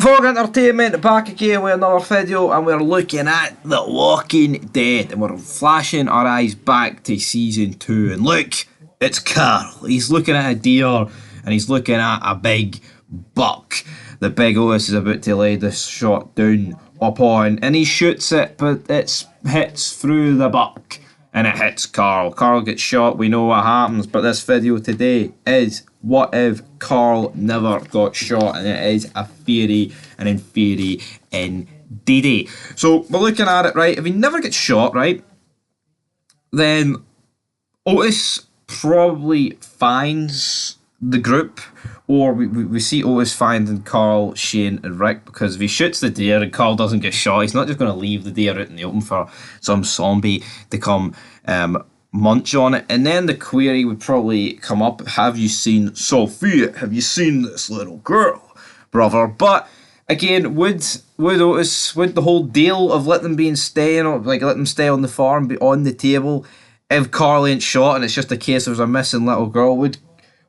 Fog Entertainment back again with another video, and we're looking at The Walking Dead, and we're flashing our eyes back to season 2, and look, it's Carl. He's looking at a deer and he's looking at a big buck. The big Otis is about to lay this shot down upon, and he shoots it, but it hits through the buck and it hits Carl. Carl gets shot, we know what happens, but this video today is what if Carl never got shot, and it is a theory, and in theory indeed. So we're looking at it, right? If he never gets shot, right, then Otis probably finds the group, or we see Otis finding Carl, Shane and Rick, because if he shoots the deer and Carl doesn't get shot, he's not just going to leave the deer out in the open for some zombie to come munch on it. And then the query would probably come up, have you seen Sophia? Have you seen this little girl, brother? But again, would Otis, would the whole deal of let them stay on the farm be on the table if Carl ain't shot and it's just a case of there's a missing little girl?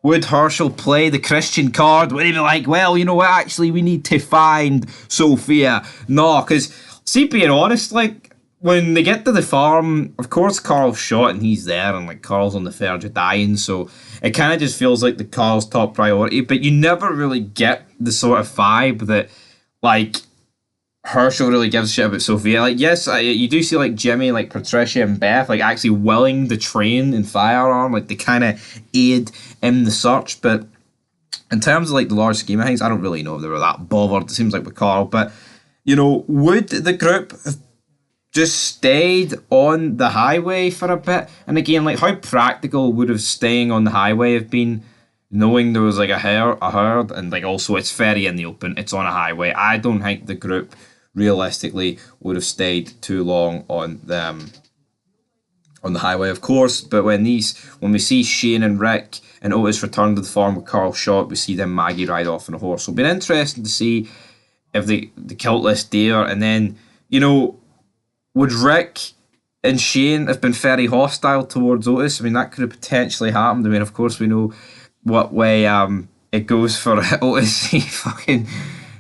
Would Herschel play the Christian card? Would he be like, well, you know what, actually we need to find Sophia? No, because see, being honest, like, when they get to the farm, of course Carl's shot and he's there, and like Carl's on the verge of dying, so it kind of just feels like the Carl's top priority, but you never really get the sort of vibe that like Herschel really gives a shit about Sophia. Like, yes, you do see like Jimmy, like Patricia and Beth like actually willing to train in firearm, like they kind of aid in the search, but in terms of like the large scheme of things, I don't really know if they were that bothered, it seems like, with Carl. But you know, would the group have just stayed on the highway for a bit? And again, like, how practical would have staying on the highway have been, knowing there was like a herd, and like also it's very in the open, it's on a highway? I don't think the group realistically would have stayed too long on the highway, of course. But when we see Shane and Rick and Otis return to the farm with Carl shot, we see them Maggie ride off on a horse. So it'll be interesting to see if they killed this deer, and then, you know, would Rick and Shane have been very hostile towards Otis? I mean, that could have potentially happened. I mean, of course, we know what way it goes for Otis. He fucking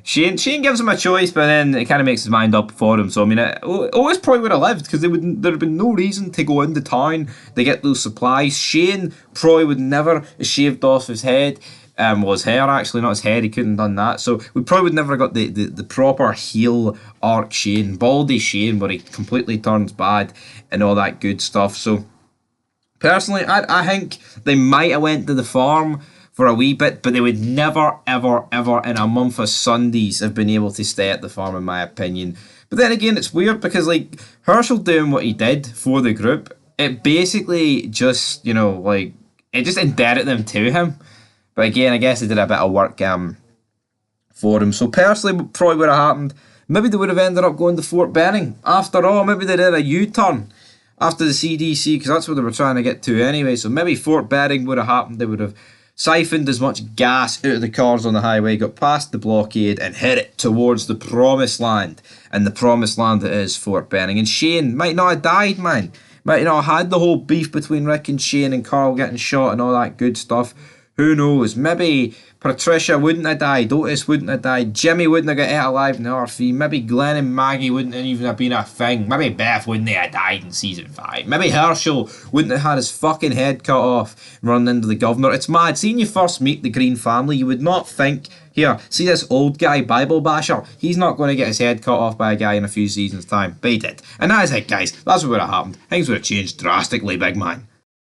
Shane gives him a choice, but then it kind of makes his mind up for him. So I mean, Otis probably would have lived, because there'd have been no reason to go into town to get those supplies. Shane probably would never have shaved off his head. Well, his hair, actually, not his head. He couldn't have done that. So we probably would never have got the proper heel arc Shane, baldy Shane, where he completely turns bad and all that good stuff. So personally, I think they might have went to the farm for a wee bit, but they would never, ever, ever in a month of Sundays have been able to stay at the farm, in my opinion. But then again, it's weird, because like Herschel doing what he did for the group, it basically just, you know, like, it just indebted them to him. But again, I guess they did a bit of work for him. So personally, what probably would have happened, maybe they would have ended up going to Fort Benning. After all, maybe they did a U-turn after the CDC, because that's what they were trying to get to anyway. So maybe Fort Benning would have happened. They would have siphoned as much gas out of the cars on the highway, got past the blockade, and hit it towards the promised land. And the promised land it is Fort Benning. And Shane might not have died, man. Might not have had the whole beef between Rick and Shane and Carl getting shot and all that good stuff. Who knows? Maybe Patricia wouldn't have died, Otis wouldn't have died, Jimmy wouldn't have got ate alive in the RV, maybe Glenn and Maggie wouldn't even have been a thing, maybe Beth wouldn't have died in season 5, maybe Herschel wouldn't have had his fucking head cut off and run into the governor. It's mad. Seeing you first meet the Green family, you would not think, here, see this old guy, Bible basher, he's not going to get his head cut off by a guy in a few seasons' time. But he did. And that is it, guys. That's what would have happened. Things would have changed drastically, big man.